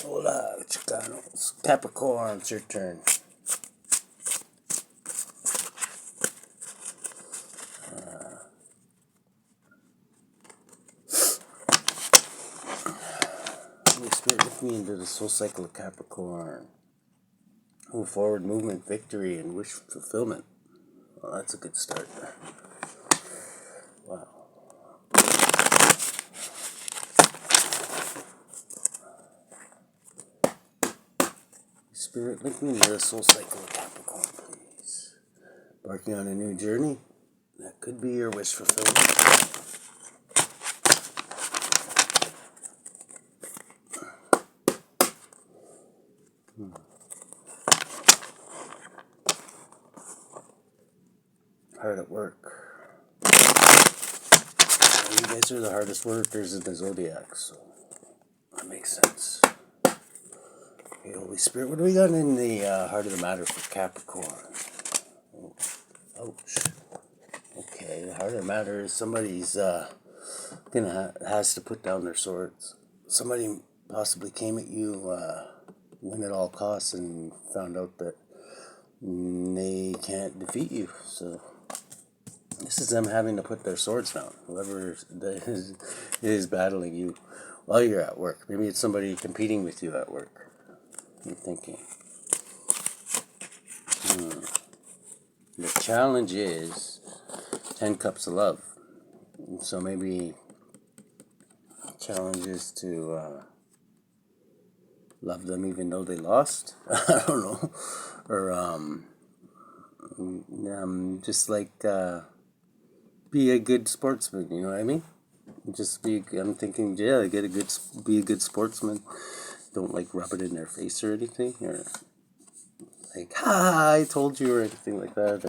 Hola, Chicanos. Capricorn, it's your turn. Holy Spirit, lift me into the soul cycle of Capricorn. Move forward, movement, victory, and wish fulfillment. Well, that's a good start. Wow. Spirit, lift me into the soul cycle of Capricorn, please. Embarking on a new journey. That could be your wish fulfillment. Hard at work. You guys are the hardest workers in the zodiac, so that makes sense. Okay, Holy Spirit, what do we got in the heart of the matter for Capricorn? Oh, ouch. Okay, the heart of the matter is somebody's has to put down their swords. Somebody possibly came at you win at all costs and found out that they can't defeat you. So this is them having to put their swords down. Whoever is battling you while you're at work. Maybe it's somebody competing with you at work. You're thinking. The challenge is 10 cups of love. So maybe challenge is to love them even though they lost. I don't know. Or just like be a good sportsman, you know what I mean? I'm thinking, yeah, be a good sportsman. Don't like rub it in their face or anything, or like, ha, I told you, or anything like that.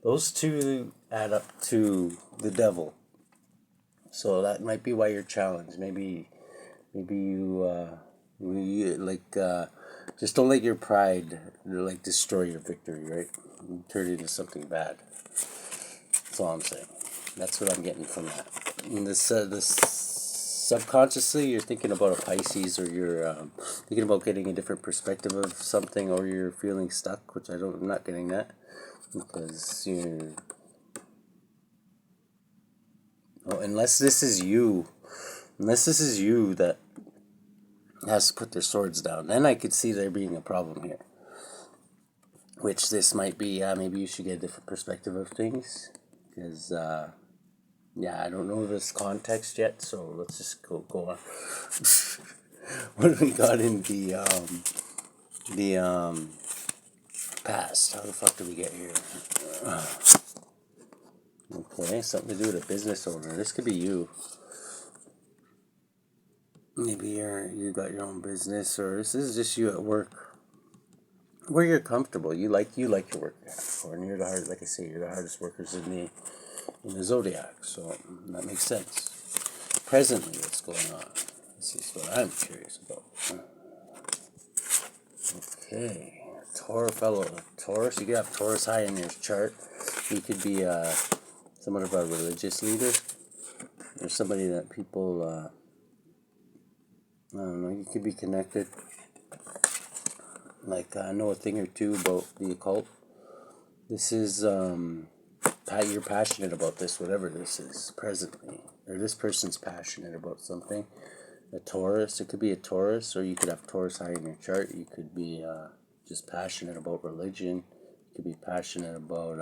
Those two add up to the devil. So that might be why you're challenged. Maybe you just don't let your pride like destroy your victory, right? Turn it into something bad. That's all I'm saying. That's what I'm getting from that. And this subconsciously, you're thinking about a Pisces, or you're thinking about getting a different perspective of something, or you're feeling stuck, which I'm not getting that, because unless this is you that has to put their swords down, then I could see there being a problem here. Which this might be, maybe you should get a different perspective of things, because I don't know this context yet, so let's just go on. What do we got in the past? How the fuck did we get here? Okay, something to do with a business owner. This could be you. Maybe you got your own business, or this is just you at work, where you're comfortable. You like your work, or you're the hardest. Like I say, you're the hardest workers in the zodiac. So that makes sense. Presently, what's going on? This is what I'm curious about. Okay, Taurus. You could have Taurus high in your chart. You could be somewhat of a religious leader, or somebody that people. I don't know. You could be connected. Like I know a thing or two about the occult. This is you're passionate about this, whatever this is presently, or this person's passionate about something. A Taurus, it could be a Taurus, or you could have Taurus high in your chart. You could be just passionate about religion. You could be passionate about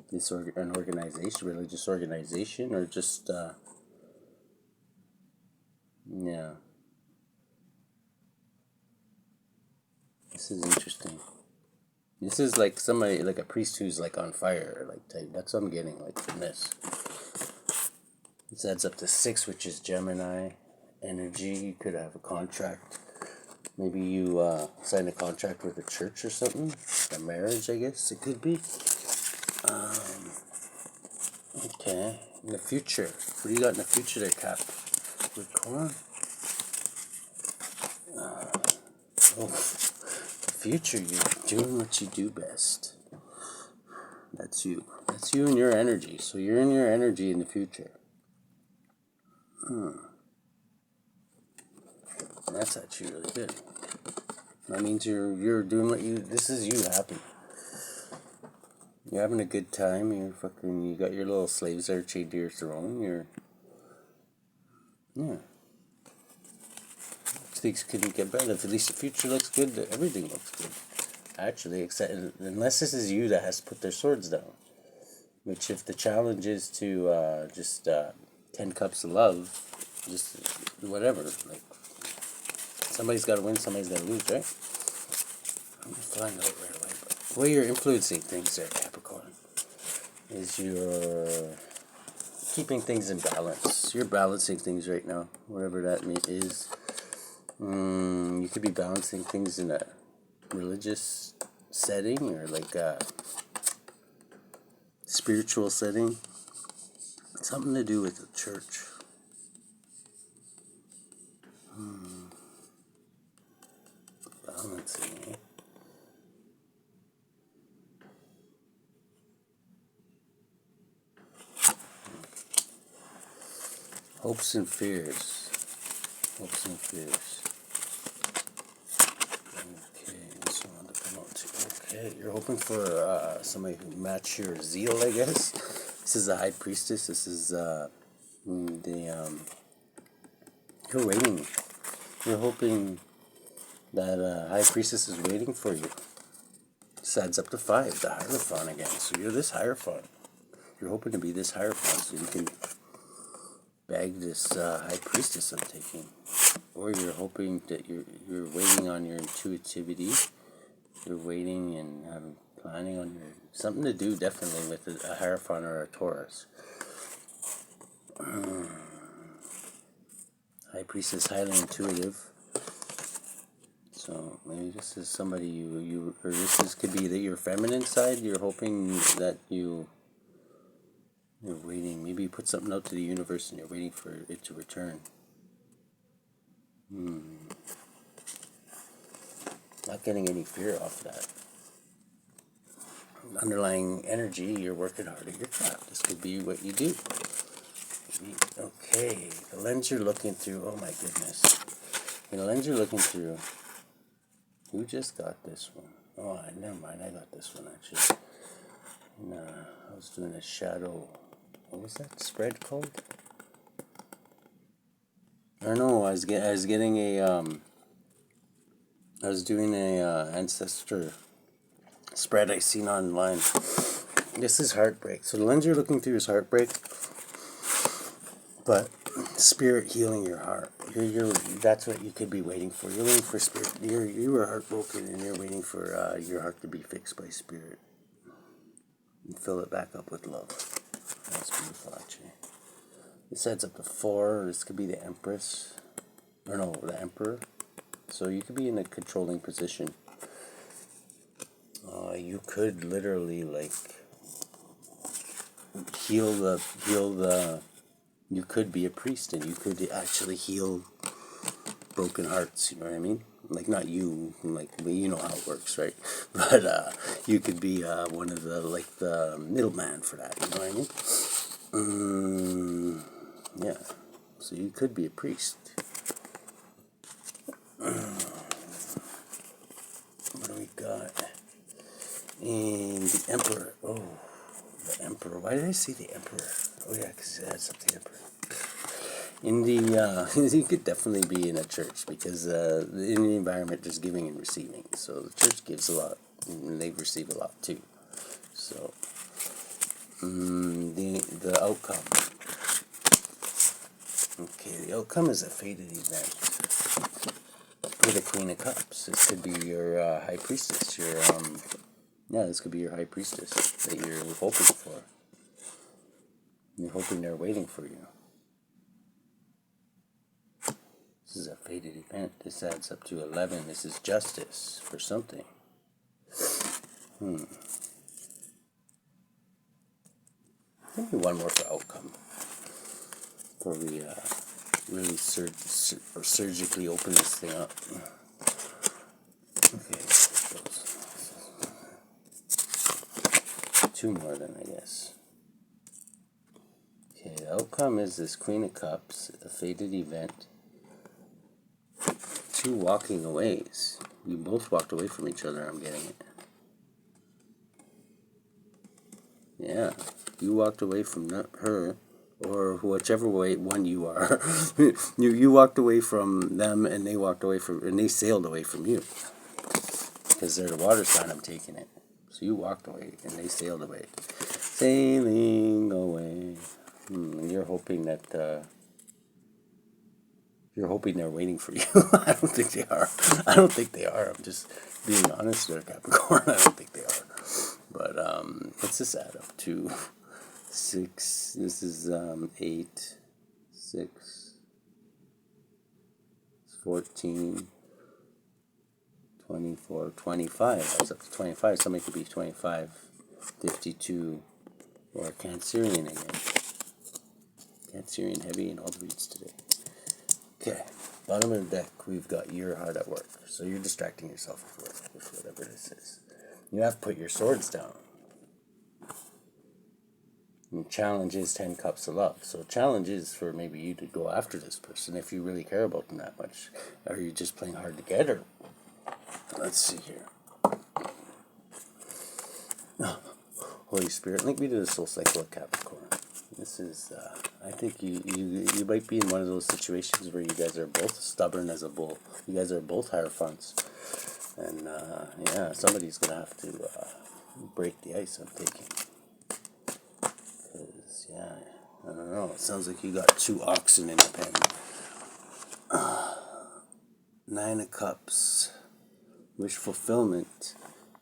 an organization, religious organization, or just yeah. This is interesting. This is like somebody, like a priest who's like on fire, like type. That's what I'm getting like from this. This adds up to 6, which is Gemini energy. You could have a contract. Maybe you sign a contract with a church or something. A marriage, I guess it could be. Okay. In the future, what do you got in the future there, Cap? Capricorn. The future, you're doing what you do best. That's you. That's you and your energy. So you're in your energy in the future. That's actually really good. That means you're doing what you. This is you happy. You're having a good time. You got your little slaves there chained to your throne. Yeah. Things couldn't get better. At least the future looks good. Everything looks good. Actually, except unless this is you that has to put their swords down. Which, if the challenge is to just 10 cups of love, just whatever. Like, somebody's got to win, somebody's got to lose, right? I'm gonna find out right away. But the way you're influencing things there, Capricorn, is you're keeping things in balance. You're balancing things right now, whatever that is. You could be balancing things in a religious setting or like a spiritual setting. Something to do with the church. Balancing, eh? Hopes and fears. Hopes and fears. Okay, this one to come out too. Okay, you're hoping for somebody who match your zeal, I guess. This is the High Priestess. This is you're waiting. You're hoping that High Priestess is waiting for you. This adds up to 5, the Hierophant again. So you're this Hierophant. You're hoping to be this Hierophant so you can bag this High Priestess I'm taking. Or you're hoping that you're waiting on your intuitivity. You're waiting and planning on your something to do definitely with a Hierophant or a Taurus. High Priestess, highly intuitive. So maybe this is somebody or could be your feminine side. You're hoping that you're waiting. Maybe you put something out to the universe and you're waiting for it to return. Not getting any fear off that. Underlying energy, you're working hard at your craft. This could be what you do. Okay, the lens you're looking through. Oh my goodness. The lens you're looking through. Who just got this one? Oh, never mind. I got this one actually. I was doing a shadow. What was that spread called? I don't know. I was getting a I was doing a ancestor spread I seen online. This is heartbreak. So the lens you're looking through is heartbreak, but spirit healing your heart. That's what you could be waiting for. You're waiting for spirit. You were heartbroken and you're waiting for your heart to be fixed by spirit and fill it back up with love. That's beautiful, actually. This adds up to 4. This could be the Empress, or no, the Emperor. So you could be in a controlling position. You could literally like heal the. You could be a priest and you could actually heal broken hearts. You know what I mean? Like not you, like you know how it works, right? But you could be one of the middleman for that. You know what I mean? Yeah. So you could be a priest. What do we got? And the Emperor. Oh, the Emperor. Why did I say the Emperor? Oh yeah, because it adds up to the Emperor. In the you could definitely be in a church because in the environment there's giving and receiving. So the church gives a lot and they receive a lot too. So the outcome. Okay, the outcome is a fated event. With the Queen of Cups. This could be your High Priestess. This could be your High Priestess that you're hoping for. You're hoping they're waiting for you. This is a fated event. This adds up to 11. This is justice for something. Maybe one more for outcome. Before we really surgically open this thing up. Okay. 2 more then, I guess. Okay, the outcome is this Queen of Cups, a fated event. two walking aways. You both walked away from each other, I'm getting it. Yeah, you walked away from her, or whichever way one you are. you walked away from them, and they sailed away from you. Because they're the water sign, I'm taking it. So you walked away, and they sailed away. Sailing away. You're hoping that... You're hoping they're waiting for you. I don't think they are. I don't think they are. I'm just being honest there, Capricorn. I don't think they are. But what's this add up to? 6. This is 8, 6, 14, 24, 25. That's up to 25. Somebody could be 25, 52, or Cancerian again. Cancerian heavy in all the reads today. Okay, bottom of the deck, we've got you're hard at work. So you're distracting yourself with whatever this is. You have to put your swords down. And challenge is 10 cups of love. So challenge is for maybe you to go after this person if you really care about them that much. Are you just playing hard to get her? Let's see here. Holy Spirit, link me to the soul cycle of Capricorn. This is, I think you might be in one of those situations where you guys are both stubborn as a bull. You guys are both hierophants. And, yeah, somebody's going to have to break the ice, I'm thinking. Because, yeah, I don't know. It sounds like you got 2 oxen in the pen. 9 of Cups. Wish fulfillment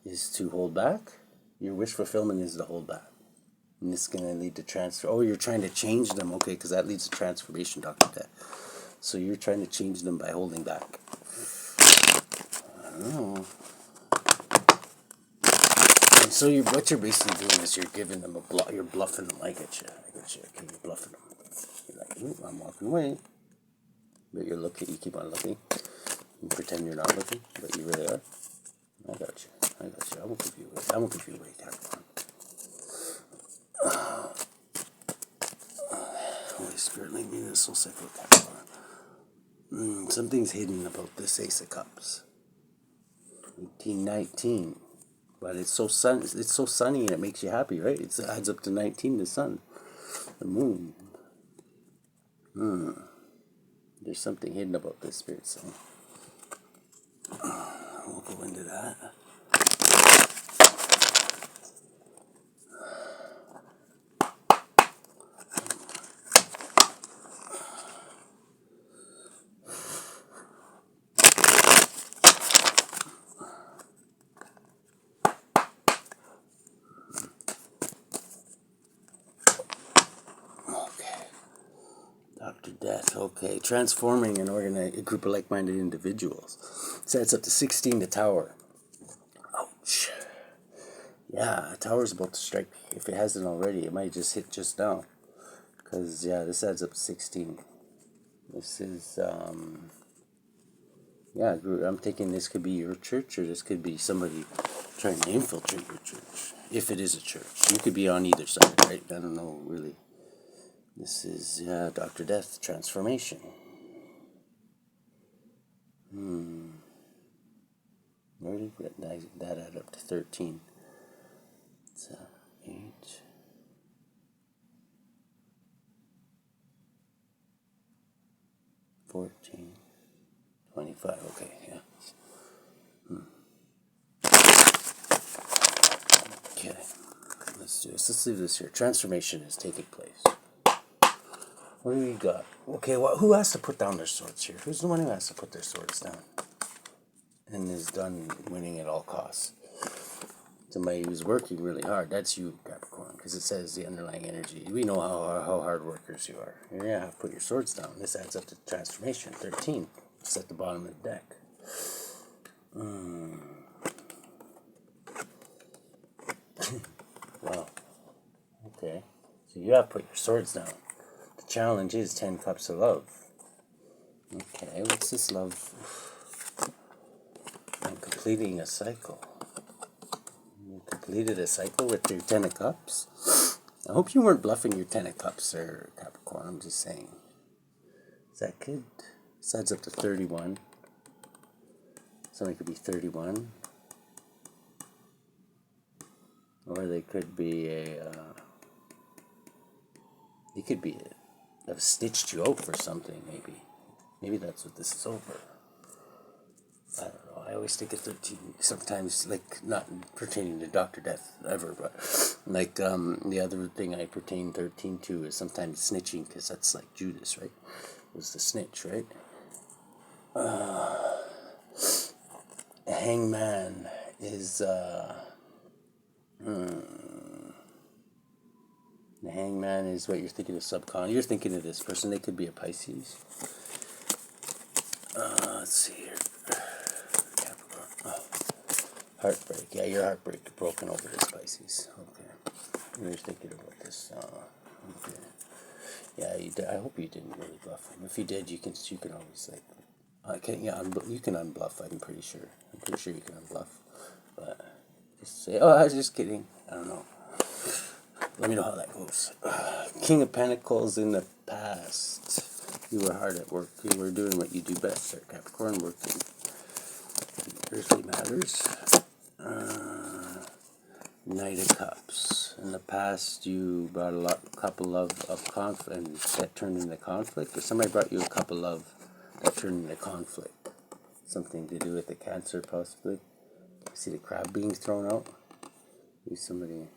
is to hold back. Your wish fulfillment is to hold back. And this is going to lead to transfer. Oh, you're trying to change them. Okay, because that leads to transformation, Dr. Death. So you're trying to change them by holding back. I don't know. And so what you're basically doing is you're giving them a bluff. You're bluffing them. I get you. Okay, you're bluffing them. You're like, ooh, I'm walking away. But you're looking. You keep on looking. You pretend you're not looking, but you really are. I got you. I won't give you away. I won't give you away, Capricorn. Holy Spirit, lead me to the soul cycle of Capricorn. Something's hidden about this Ace of Cups. 1819. But it's so sunny and it makes you happy, right? It adds up to 19, the sun. The moon. There's something hidden about this, Spirit saying. We'll go into that. Dr. Death, okay. Transforming a group of like-minded individuals. So it's up to 16 to Tower. Ouch. Yeah, a Tower's about to strike. If it hasn't already, it might just hit just now. Because, yeah, this adds up to 16. This is, yeah, I'm thinking this could be your church, or this could be somebody trying to infiltrate your church. If it is a church. You could be on either side, right? I don't know, really. This is, yeah, Dr. Death, transformation. Where did that add up to 13? It's 8. 14. 25, okay, yeah. Okay, let's do this. Let's leave this here. Transformation is taking place. What do we got? Okay, who has to put down their swords here? Who's the one who has to put their swords down? And is done winning at all costs. Somebody who's working really hard. That's you, Capricorn, because it says the underlying energy. We know how hard workers you are. You're going to have to put your swords down. This adds up to transformation. 13. It's at the bottom of the deck. Wow. Okay. So you have to put your swords down. The challenge is 10 cups of love. Okay, what's this love? I'm completing a cycle. You completed a cycle with your 10 of cups? I hope you weren't bluffing your 10 of cups, sir, Capricorn. I'm just saying. Is that good? This adds up to 31. Somebody could be 31. Or they could be they could be have stitched you out for something, maybe. Maybe that's what this is over. I don't know. I always think of 13. Sometimes, like, not pertaining to Dr. Death ever, but like the other thing I pertain 13 to is sometimes snitching, because that's like Judas, right? Was the snitch, right? Hangman is the hangman is what you're thinking of, subcon. You're thinking of this person. They could be a Pisces. Let's see here. Capricorn. Oh. Heartbreak. Yeah, your heartbreak broken over this Pisces. Okay. You're thinking about this. Okay. Yeah, I hope you didn't really bluff him. If you did, you can always like. You can unbluff. I'm pretty sure. I'm pretty sure you can unbluff. But just say, oh, I was just kidding. I don't know. Let me know how that goes. King of Pentacles in the past. You were hard at work. You were doing what you do best there, Capricorn, working earthly matters. Knight of Cups. In the past, you brought a couple of conflict, and that turned into conflict. Or somebody brought you a couple of that turned into conflict. Something to do with the Cancer, possibly. See the crab being thrown out? Maybe somebody.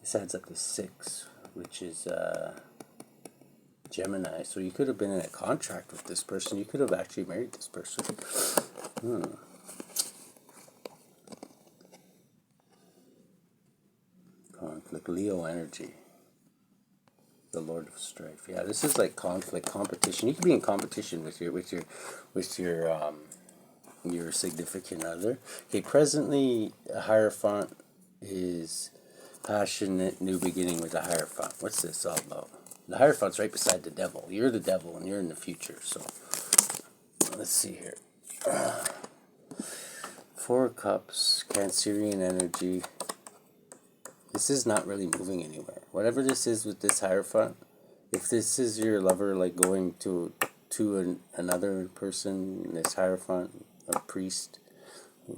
This adds up to 6, which is Gemini. So you could have been in a contract with this person. You could have actually married this person. Conflict, Leo energy. The Lord of Strife. Yeah, this is like conflict, competition. You could be in competition with your significant other. Okay, presently a Hierophant is passionate new beginning with a Hierophant. What's this all about? The Hierophant's right beside the devil. You're the devil and you're in the future. So let's see here. 4 Cups, Cancerian energy. This is not really moving anywhere. Whatever this is with this Hierophant, if this is your lover, like going to another person, this Hierophant, a priest,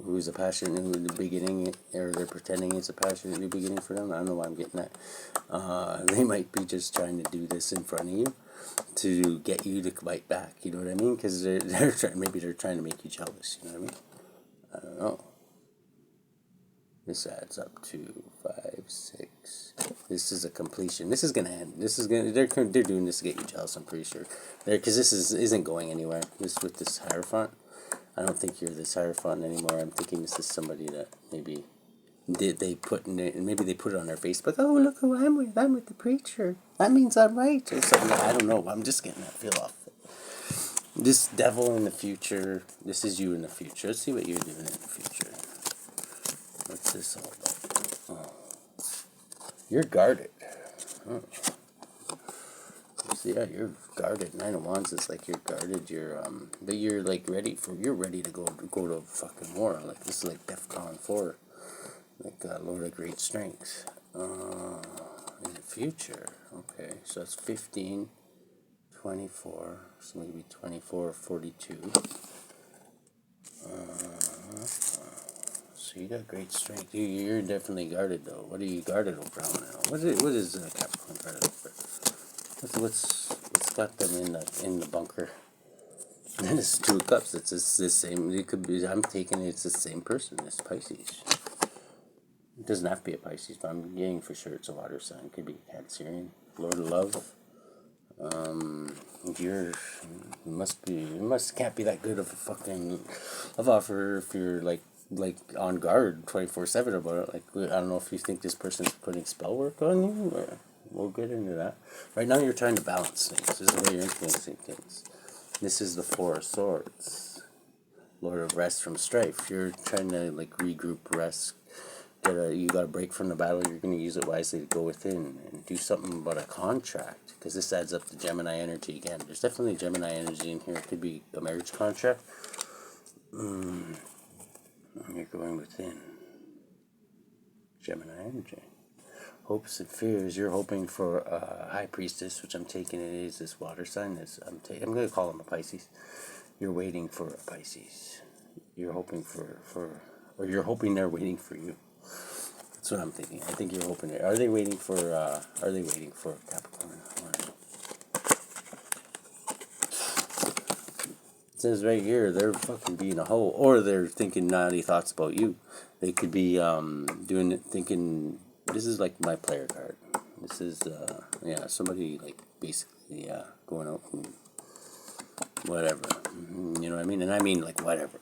who's a passionate new beginning, or they're pretending it's a passionate new beginning for them. I don't know why I'm getting that. They might be just trying to do this in front of you to get you to bite back. You know what I mean? Because they're trying. Maybe they're trying to make you jealous. You know what I mean? I don't know. This adds up to 5, 6. This is a completion. This is gonna end. This is gonna. They're doing this to get you jealous. I'm pretty sure. Because this isn't going anywhere. This with this Hierophant. I don't think you're this Hierophant anymore. I'm thinking this is somebody that maybe they put in it, and maybe they put it on their Facebook. Oh, look who I'm with. I'm with the preacher. That means I'm right, or something. I don't know. I'm just getting that feel off. This devil in the future. This is you in the future. Let's see what you're doing in the future. What's this all about? Oh. You're guarded. Oh. Yeah, you're guarded. 9 of Wands is like you're guarded. But you're like you're ready to go to fucking war. Like this is like DEFCON 4, like Lord of Great Strength. In the future, okay, so that's 15, 24. So maybe 24 or 42. So you got great strength. You're definitely guarded though. What are you guarded over now? What is Capricorn guarded over? What's got them in the bunker? And it's 2 of Cups. It's the same. It could be. I'm taking it's the same person. It's Pisces. It doesn't have to be a Pisces, but I'm getting for sure it's a water sign. It could be Cancerian, Lord of Love. Can't be that good of a fucking love offer if you're like on guard 24/7 about it. Like I don't know if you think this person's putting spell work on you, or we'll get into that. Right now you're trying to balance things. This is the way you're influencing things. This is the 4 of Swords, Lord of Rest from Strife. You're trying to like regroup, rest. You got a break from the battle. You're going to use it wisely to go within and do something about a contract, because this adds up to Gemini energy again. There's definitely Gemini energy in here. It could be a marriage contract. You're going within. Gemini energy. Hopes and fears. You're hoping for a High Priestess, which I'm taking it is this water sign. I'm going to call him a Pisces. You're waiting for a Pisces. you're hoping or you're hoping they're waiting for you. That's what I'm thinking. I think you're hoping. Are they waiting for Capricorn? It says right here they're fucking being a hoe, or they're thinking naughty thoughts about you. They could be thinking. This is like my player card. This is somebody like basically going out and whatever. You know what I mean? And I mean like whatever.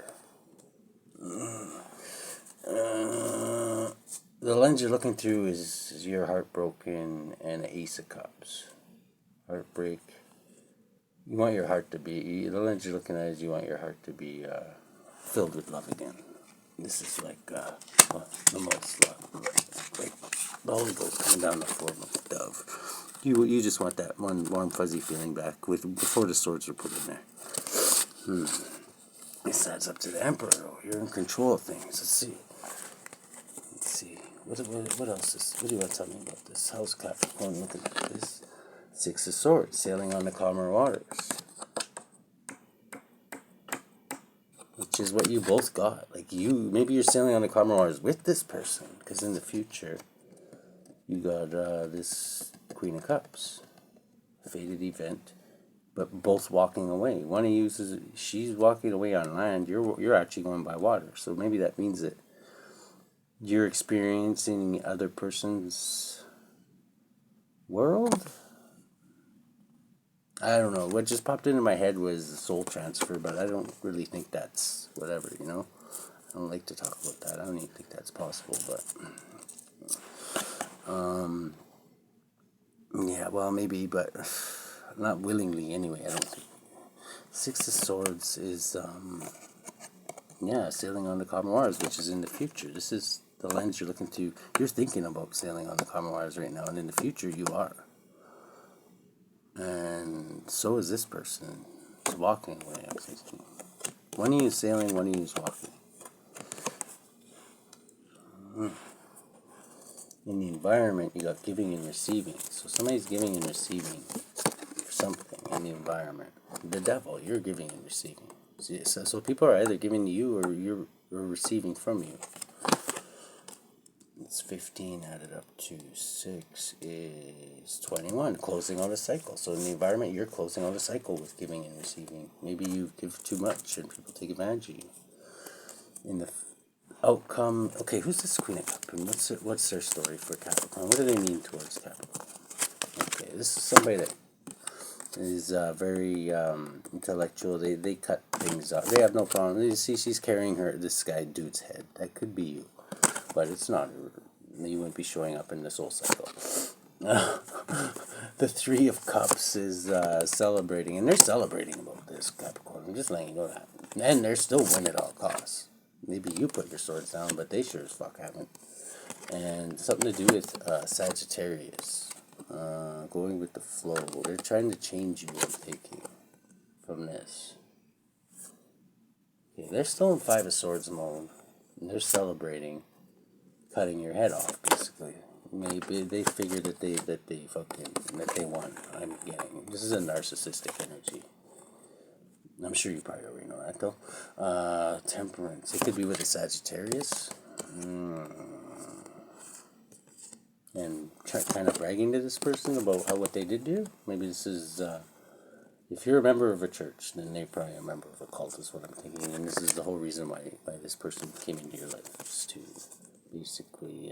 The lens you're looking through is your heartbroken and an Ace of Cups. Heartbreak. You want your heart to be, the lens you're looking at is you want your heart to be filled with love again. This is like the most love. Like the Holy Ghost coming down the form of a dove. You just want that one warm fuzzy feeling back before the swords were put in there. This adds up to the Emperor though. You're in control of things. Let's see. What else what do you want to tell me about this? How's Capricorn looking at this? Six of Swords, sailing on the calmer waters. Which is what you both got. Like maybe you're sailing on the calmer waters with this person. Because in the future, you got this Queen of Cups. Fated event. But both walking away. One of you she's walking away on land. You're actually going by water. So maybe that means that you're experiencing the other person's world? I don't know. What just popped into my head was soul transfer, but I don't really think that's whatever, you know? I don't like to talk about that. I don't even think that's possible, but... yeah, well, maybe, but not willingly anyway, I don't think. Six of Swords is, sailing on the calmer waters, which is in the future. This is the lens you're looking to. You're thinking about sailing on the calmer waters right now, and in the future you are. And so is this person. It's walking away, I'm thinking. One of you is sailing, one of you is walking. In the environment, you got giving and receiving. So somebody's giving and receiving for something in the environment. The devil, you're giving and receiving. So people are either giving to you or you're receiving from you. It's 15 added up to 6 is 21, closing out a cycle. So in the environment, you're closing out a cycle with giving and receiving. Maybe you give too much and people take advantage of you. In the outcome, okay, who's this Queen of Cups? And what's their story for Capricorn? What do they mean towards Capricorn? Okay, this is somebody that is very intellectual. They cut things up. They have no problem. You see, she's carrying this dude's head. That could be you. But it's not. You wouldn't be showing up in the soul cycle. The Three of Cups is celebrating, and they're celebrating about this, Capricorn. I'm just letting you know that. And they're still winning at all costs. Maybe you put your swords down, but they sure as fuck haven't. And something to do with Sagittarius. Going with the flow. They're trying to change you, I'm thinking, from this. Okay, they're still in Five of Swords mode. And they're celebrating cutting your head off, basically. Maybe they figured that they won. I'm getting. This is a narcissistic energy. I'm sure you probably already know that, though. Temperance. It could be with a Sagittarius. And kind of bragging to this person about what they did to you. Maybe this is, if you're a member of a church, then they're probably a member of a cult, is what I'm thinking. And this is the whole reason why this person came into your life, is to basically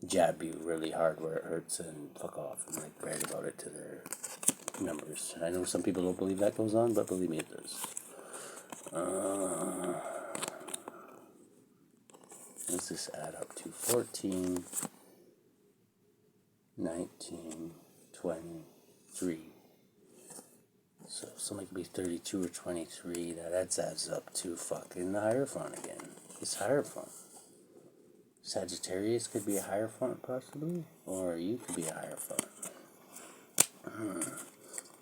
jab you really hard where it hurts and fuck off and like brag about it to their members. I know some people don't believe that goes on, but believe me, it does. What's this add up to? 14, 19, 23. So somebody could be 32 or 23. That adds up to fucking the Hierophant again. It's Hierophant. Sagittarius could be a Hierophant, possibly, or you could be a Hierophant.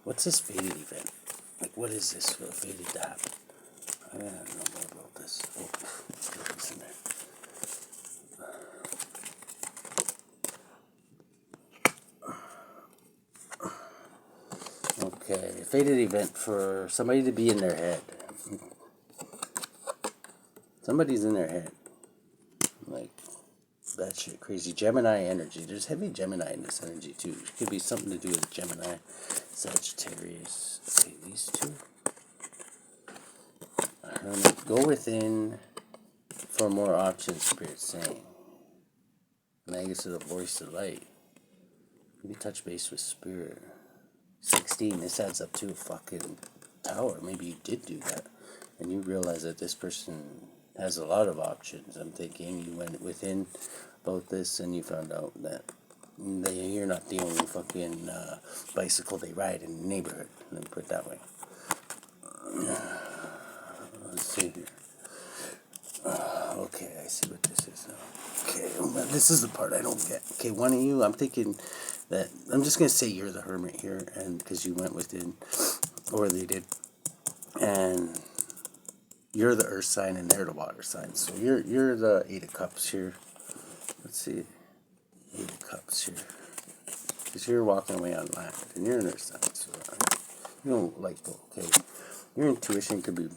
What's this fated event? Like, what is this fated to happen? I don't know more about this. Oh, what's in there? Okay, fated event for somebody to be in their head. Somebody's in their head. Like, that shit crazy. Gemini energy. There's heavy Gemini in this energy, too. It could be something to do with Gemini, Sagittarius. Okay, these two. Go within for more options, Spirit saying. Magus of the voice of light. Maybe touch base with Spirit. 16, this adds up to a fucking tower. Maybe you did do that. And you realize that this person has a lot of options. I'm thinking you went within about this and you found out that you're not the only fucking bicycle they ride in the neighborhood. Let me put it that way. Let's see here. Okay, I see what this is now. Okay, well, this is the part I don't get. Okay, one of you, I'm thinking that, I'm just going to say you're the hermit here, and because you went within, or they did, and you're the earth sign and they're the water sign. So you're the 8 of Cups here. Let's see, 8 of Cups here. Because you're walking away on land, and you're an earth sign, so you don't like, okay, your intuition could be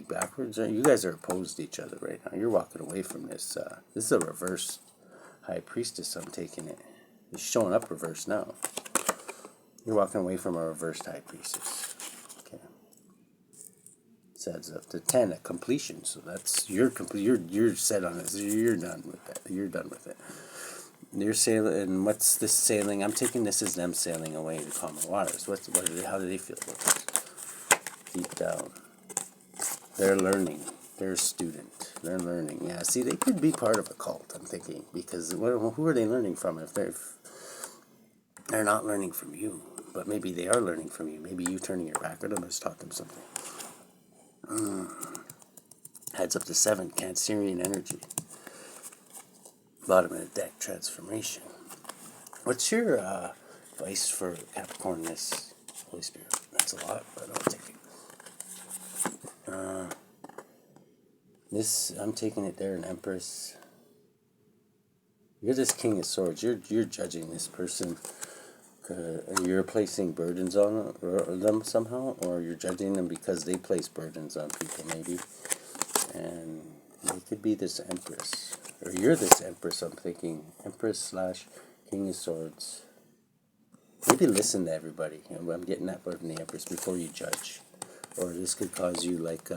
backwards. You guys are opposed to each other right now. You're walking away from this. This is a reverse high priestess. I'm taking it. It's showing up reverse now. You're walking away from a reversed high priestess. Okay. This adds up to 10 at completion. So that's you're set on it. So you're done with that. You're done with it. You're sailing. And what's this sailing? I'm taking this as them sailing away to calmer waters. How do they feel about this? Deep down. They're learning. They're a student. They're learning. Yeah, see, they could be part of a cult, I'm thinking. Because who are they learning from if they're not learning from you? But maybe they are learning from you. Maybe you turning your back at them has taught them something. Heads up to 7. Cancerian energy. Bottom of the deck. Transformation. What's your advice for Capricorn this Holy Spirit? That's a lot, but I'll take it. I'm taking it there, an Empress. You're this King of Swords. You're judging this person. You're placing burdens on them somehow, or you're judging them because they place burdens on people, maybe. And it could be this Empress, or you're this Empress. I'm thinking Empress / King of Swords. Maybe listen to everybody. I'm getting that word from the Empress before you judge, or this could cause you like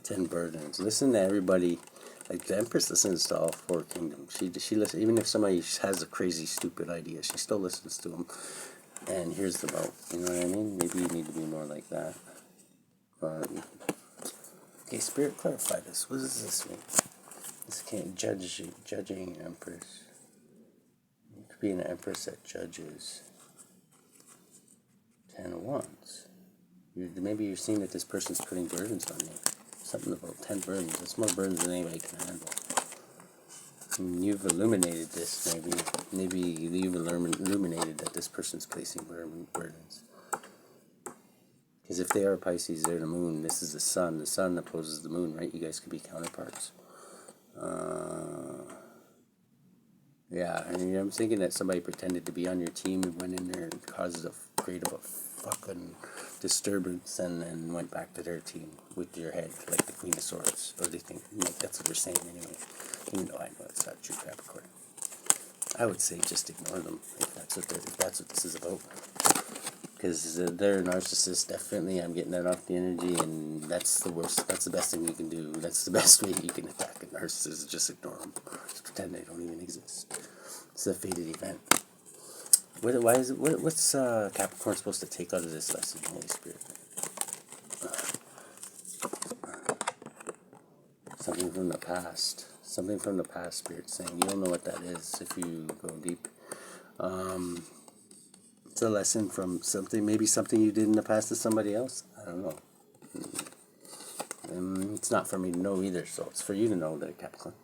10 burdens. Listen to everybody. Like the Empress listens to all 4 kingdoms. She listens, even if somebody has a crazy, stupid idea, she still listens to them and hears them out. You know what I mean? Maybe you need to be more like that. Okay, Spirit, clarify this. What does this mean? This can't judging Empress. You could be an Empress that judges. 10 of Wands. Maybe you're seeing that this person's putting burdens on you. Something about 10 burdens. That's more burdens than anybody can handle. You've illuminated this, maybe. Maybe you've illuminated that this person's placing burdens. Because if they are Pisces, they're the moon. This is the sun. The sun opposes the moon, right? You guys could be counterparts. Yeah, and I'm thinking that somebody pretended to be on your team and went in there and caused a fucking disturbance and then went back to their team with your head, like the Queen of Swords. Or they think, like, that's what they're saying anyway. Even though I know it's not true, Capricorn. I would say just ignore them if that's what this is about. Because they're a narcissist, definitely. I'm getting that off the energy, and that's the worst. That's the best thing you can do. That's the best way you can attack a narcissist. Just ignore them. Just pretend they don't even exist. It's a fated event. What's Capricorn supposed to take out of this lesson, Holy Spirit? Something from the past. Something from the past, Spirit saying. You don't know what that is if you go deep. It's a lesson from something, maybe something you did in the past to somebody else. I don't know. It's not for me to know either, so it's for you to know that, Capricorn.